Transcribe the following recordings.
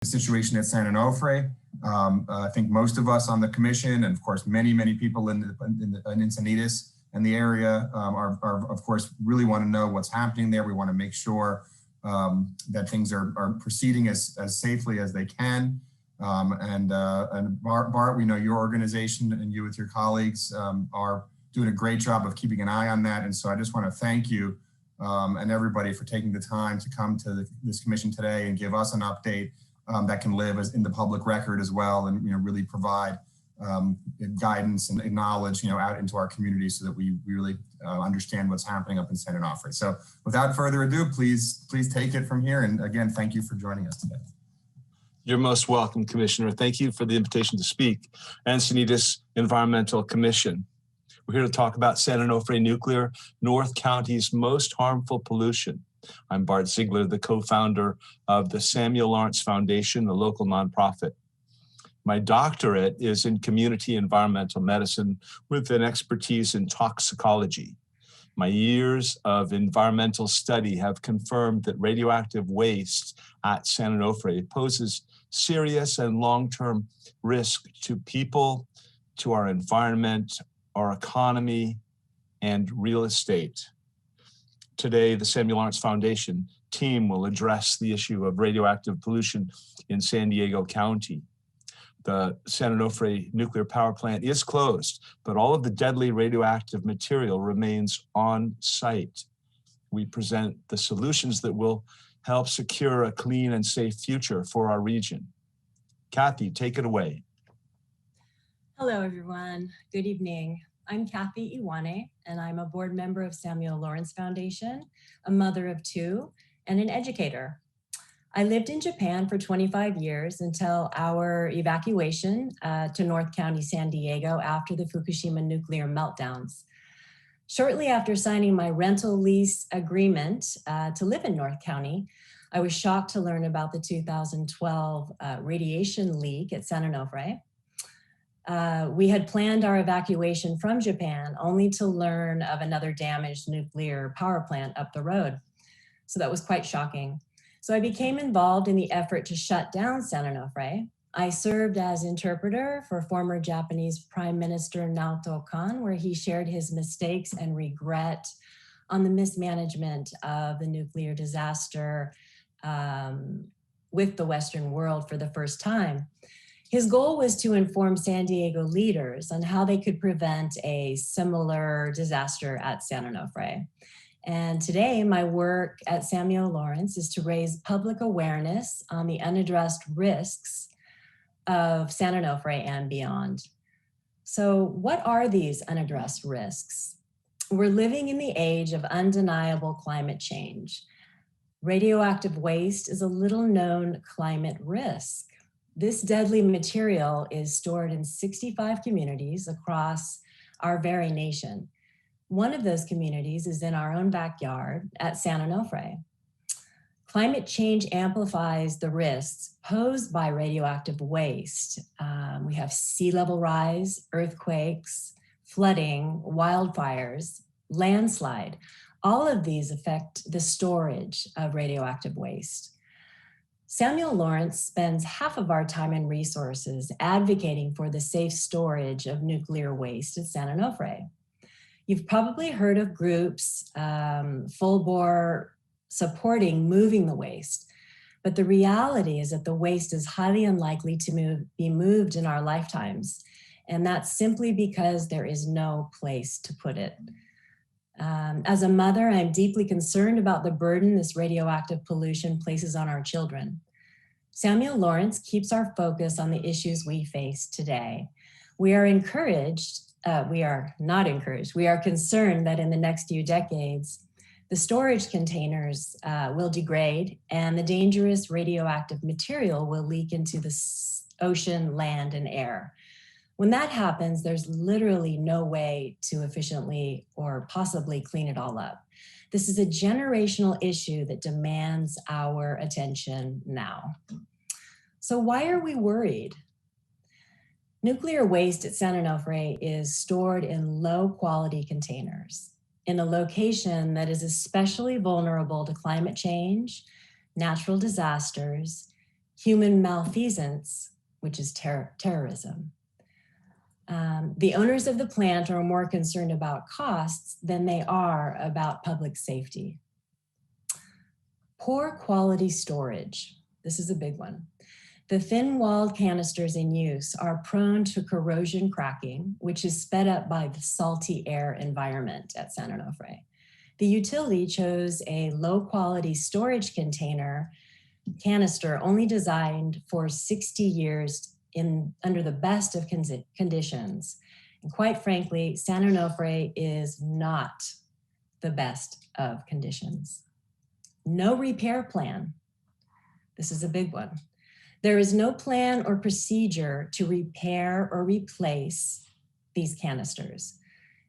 The situation at San Onofre. I think most of us on the commission, and of course, many people in Encinitas and the area are of course, really want to know what's happening there. We want to make sure that things are proceeding as safely as they can. And Bart, we know your organization and you with your colleagues are doing a great job of keeping an eye on that. And so I just want to thank you and everybody for taking the time to come to this commission today and give us an update that can live as in the public record as well, and really provide guidance and knowledge out into our community so that we really understand what's happening up in San Onofre. So without further ado, please take it from here. And again, thank you for joining us today. You're most welcome, Commissioner. Thank you for the invitation to speak. Encinitas Environmental Commission. We're here to talk about San Onofre Nuclear, North County's most harmful pollution. I'm Bart Ziegler, the co-founder of the Samuel Lawrence Foundation, a local nonprofit. My doctorate is in community environmental medicine with an expertise in toxicology. My years of environmental study have confirmed that radioactive waste at San Onofre poses serious and long-term risk to people, to our environment, our economy, and real estate. Today, the Samuel Lawrence Foundation team will address the issue of radioactive pollution in San Diego County. The San Onofre nuclear power plant is closed, but all of the deadly radioactive material remains on site. We present the solutions that will help secure a clean and safe future for our region. Cathy, take it away. Hello, everyone. Good evening. I'm Cathy Iwane, and I'm a board member of Samuel Lawrence Foundation, a mother of two, and an educator. I lived in Japan for 25 years until our evacuation to North County, San Diego after the Fukushima nuclear meltdowns. Shortly after signing my rental lease agreement to live in North County, I was shocked to learn about the 2012 radiation leak at San Onofre. We had planned our evacuation from Japan only to learn of another damaged nuclear power plant up the road. So that was quite shocking. So I became involved in the effort to shut down San Onofre. I served as interpreter for former Japanese Prime Minister Naoto Kan, where he shared his mistakes and regret on the mismanagement of the nuclear disaster with the Western world for the first time. His goal was to inform San Diego leaders on how they could prevent a similar disaster at San Onofre. And today, my work at Samuel Lawrence is to raise public awareness on the unaddressed risks of San Onofre and beyond. So what are these unaddressed risks? We're living in the age of undeniable climate change. Radioactive waste is a little known climate risk. This deadly material is stored in 65 communities across our very nation. One of those communities is in our own backyard at San Onofre. Climate change amplifies the risks posed by radioactive waste. We have sea level rise, earthquakes, flooding, wildfires, landslide. All of these affect the storage of radioactive waste. Samuel Lawrence spends half of our time and resources advocating for the safe storage of nuclear waste at San Onofre. You've probably heard of groups full bore supporting moving the waste, but the reality is that the waste is highly unlikely to be moved in our lifetimes, and that's simply because there is no place to put it. As a mother, I'm deeply concerned about the burden this radioactive pollution places on our children. Samuel Lawrence keeps our focus on the issues we face today. We are not encouraged. We are concerned that in the next few decades, the storage containers will degrade and the dangerous radioactive material will leak into the ocean, land, and air. When that happens, there's literally no way to efficiently or possibly clean it all up. This is a generational issue that demands our attention now. So why are we worried? Nuclear waste at San Onofre is stored in low quality containers in a location that is especially vulnerable to climate change, natural disasters, human malfeasance, which is terrorism. The owners of the plant are more concerned about costs than they are about public safety. Poor quality storage. This is a big one. The thin-walled canisters in use are prone to corrosion cracking, which is sped up by the salty air environment at San Onofre. The utility chose a low-quality storage canister only designed for 60 years under the best of conditions. And quite frankly, San Onofre is not the best of conditions. No repair plan. This is a big one. There is no plan or procedure to repair or replace these canisters.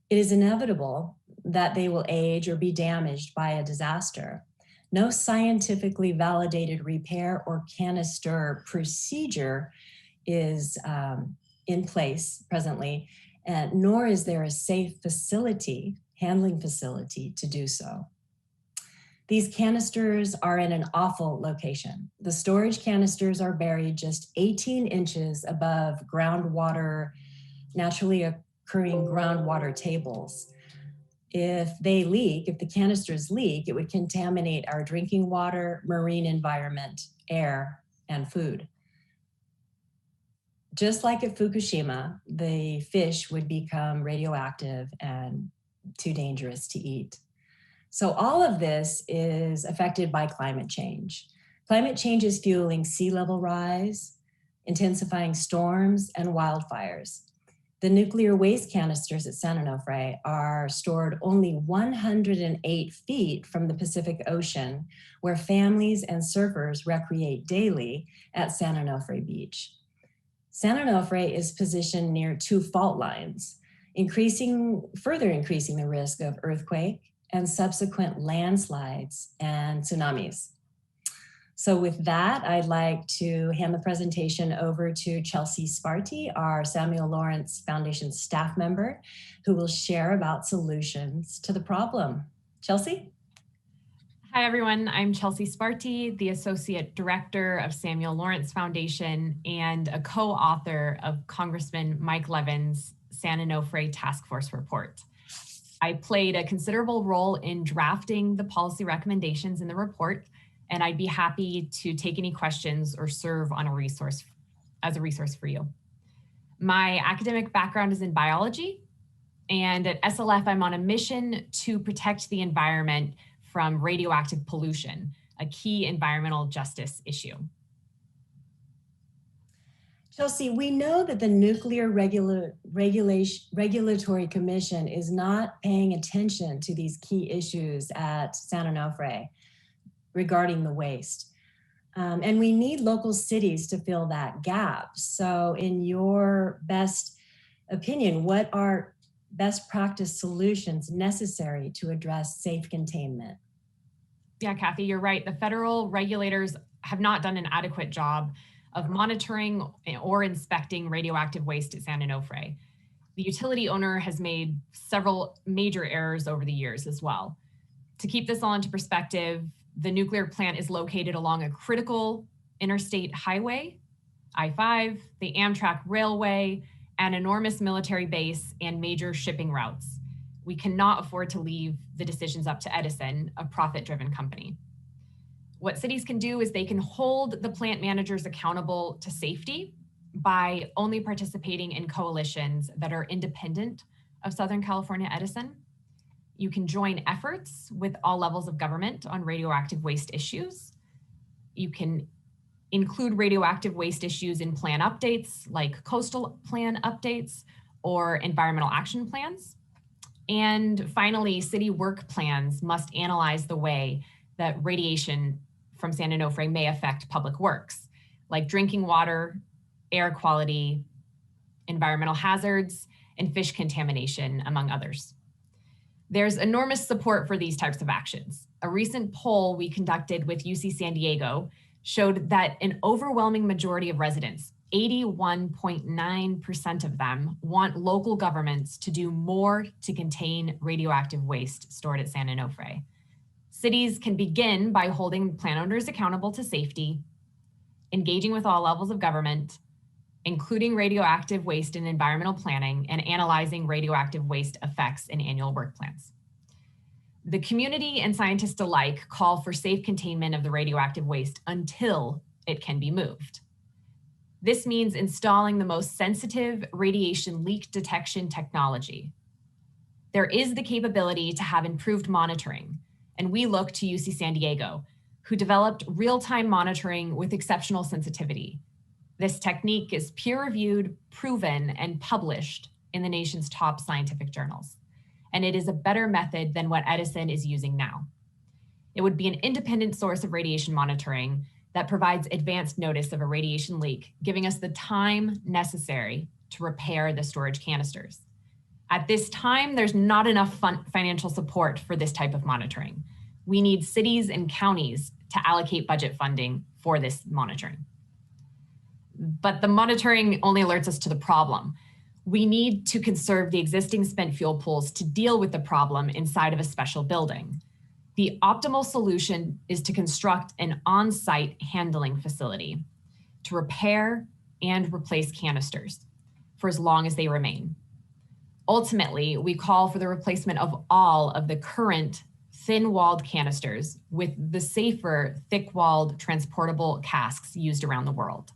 It is inevitable that they will age or be damaged by a disaster. No scientifically validated repair or canister procedure is in place presently, nor is there a safe handling facility to do so. These canisters are in an awful location. The storage canisters are buried just 18 inches above naturally occurring groundwater tables. If the canisters leak, it would contaminate our drinking water, marine environment, air, and food. Just like at Fukushima, the fish would become radioactive and too dangerous to eat. So all of this is affected by climate change. Climate change is fueling sea level rise, intensifying storms, and wildfires. The nuclear waste canisters at San Onofre are stored only 108 feet from the Pacific Ocean, where families and surfers recreate daily at San Onofre Beach. San Onofre is positioned near two fault lines, further increasing the risk of earthquake and subsequent landslides and tsunamis. So with that, I'd like to hand the presentation over to Chelsea Smarty, our Samuel Lawrence Foundation staff member, who will share about solutions to the problem. Chelsea? Hi, everyone. I'm Chelsea Smarty, the Associate Director of Samuel Lawrence Foundation and a co-author of Congressman Mike Levin's San Onofre Task Force report. I played a considerable role in drafting the policy recommendations in the report, and I'd be happy to take any questions or serve on as a resource for you. My academic background is in biology, and at SLF, I'm on a mission to protect the environment from radioactive pollution, a key environmental justice issue. Chelsea, we know that the Nuclear Regulatory Commission is not paying attention to these key issues at San Onofre regarding the waste. And we need local cities to fill that gap. So in your best opinion, what are best practice solutions necessary to address safe containment? Yeah, Cathy, you're right. The federal regulators have not done an adequate job of monitoring or inspecting radioactive waste at San Onofre. The utility owner has made several major errors over the years as well. To keep this all into perspective, the nuclear plant is located along a critical interstate highway, I-5, the Amtrak Railway, an enormous military base, and major shipping routes. We cannot afford to leave the decisions up to Edison, a profit-driven company. What cities can do is they can hold the plant managers accountable to safety by only participating in coalitions that are independent of Southern California Edison. You can join efforts with all levels of government on radioactive waste issues. You can include radioactive waste issues in plan updates like coastal plan updates or environmental action plans. And finally, city work plans must analyze the way that radiation from San Onofre may affect public works, like drinking water, air quality, environmental hazards, and fish contamination, among others. There's enormous support for these types of actions. A recent poll we conducted with UC San Diego showed that an overwhelming majority of residents, 81.9% of them, want local governments to do more to contain radioactive waste stored at San Onofre. Cities can begin by holding plant owners accountable to safety, engaging with all levels of government, including radioactive waste in environmental planning, and analyzing radioactive waste effects in annual work plans. The community and scientists alike call for safe containment of the radioactive waste until it can be moved. This means installing the most sensitive radiation leak detection technology. There is the capability to have improved monitoring, and we look to UC San Diego, who developed real-time monitoring with exceptional sensitivity. This technique is peer-reviewed, proven, and published in the nation's top scientific journals. And it is a better method than what Edison is using now. It would be an independent source of radiation monitoring that provides advanced notice of a radiation leak, giving us the time necessary to repair the storage canisters. At this time, there's not enough financial support for this type of monitoring. We need cities and counties to allocate budget funding for this monitoring. But the monitoring only alerts us to the problem. We need to conserve the existing spent fuel pools to deal with the problem inside of a special building. The optimal solution is to construct an on-site handling facility to repair and replace canisters for as long as they remain. Ultimately, we call for the replacement of all of the current thin-walled canisters with the safer, thick-walled transportable casks used around the world.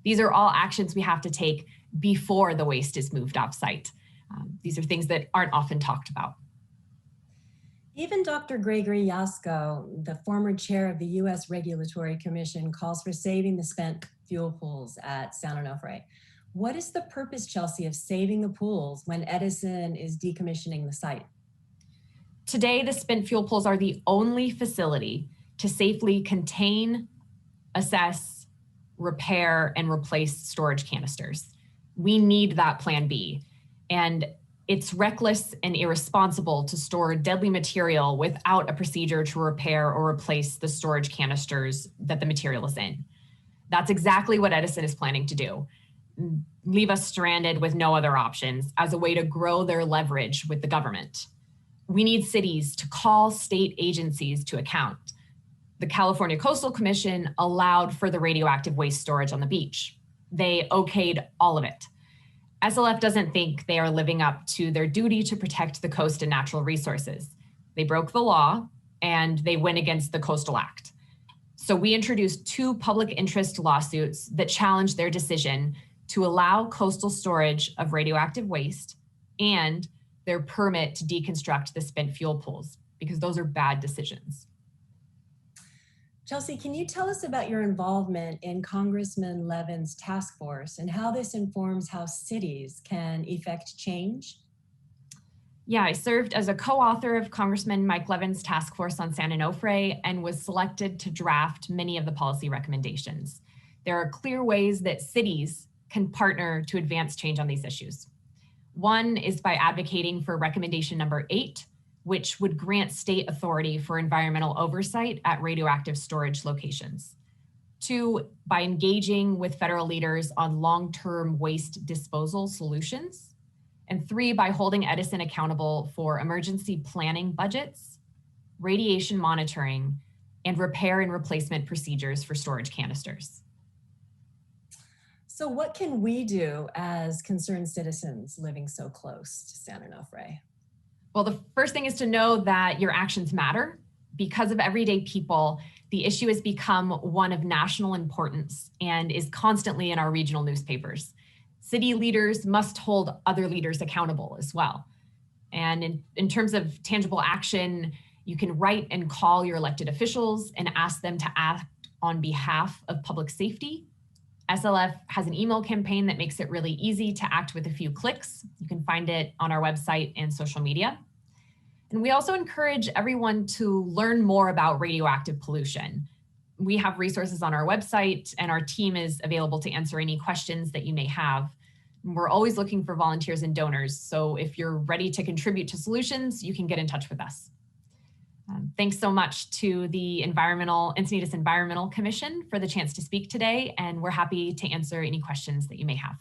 These are all actions we have to take before the waste is moved off-site. These are things that aren't often talked about. Even Dr. Gregory Yasko, the former chair of the U.S. Regulatory Commission, calls for saving the spent fuel pools at San Onofre. What is the purpose, Chelsea, of saving the pools when Edison is decommissioning the site? Today, the spent fuel pools are the only facility to safely contain, assess, repair, and replace storage canisters. We need that plan B. And it's reckless and irresponsible to store deadly material without a procedure to repair or replace the storage canisters that the material is in. That's exactly what Edison is planning to do. Leave us stranded with no other options as a way to grow their leverage with the government. We need cities to call state agencies to account. The California Coastal Commission allowed for the radioactive waste storage on the beach. They okayed all of it. SLF doesn't think they are living up to their duty to protect the coast and natural resources. They broke the law and they went against the Coastal Act. So we introduced 2 public interest lawsuits that challenge their decision to allow coastal storage of radioactive waste and their permit to deconstruct the spent fuel pools, because those are bad decisions. Chelsea, can you tell us about your involvement in Congressman Levin's task force and how this informs how cities can effect change? Yeah, I served as a co-author of Congressman Mike Levin's task force on San Onofre and was selected to draft many of the policy recommendations. There are clear ways that cities can partner to advance change on these issues. One is by advocating for recommendation number 8, which would grant state authority for environmental oversight at radioactive storage locations. 2, by engaging with federal leaders on long-term waste disposal solutions. And 3, by holding Edison accountable for emergency planning budgets, radiation monitoring, and repair and replacement procedures for storage canisters. So what can we do as concerned citizens living so close to San Onofre? Well, the first thing is to know that your actions matter. Because of everyday people, the issue has become one of national importance and is constantly in our regional newspapers. City leaders must hold other leaders accountable as well. And in terms of tangible action, you can write and call your elected officials and ask them to act on behalf of public safety. SLF has an email campaign that makes it really easy to act with a few clicks. You can find it on our website and social media. And we also encourage everyone to learn more about radioactive pollution. We have resources on our website, and our team is available to answer any questions that you may have. We're always looking for volunteers and donors, so if you're ready to contribute to solutions, you can get in touch with us. Thanks so much to the Encinitas Environmental Commission for the chance to speak today, and we're happy to answer any questions that you may have.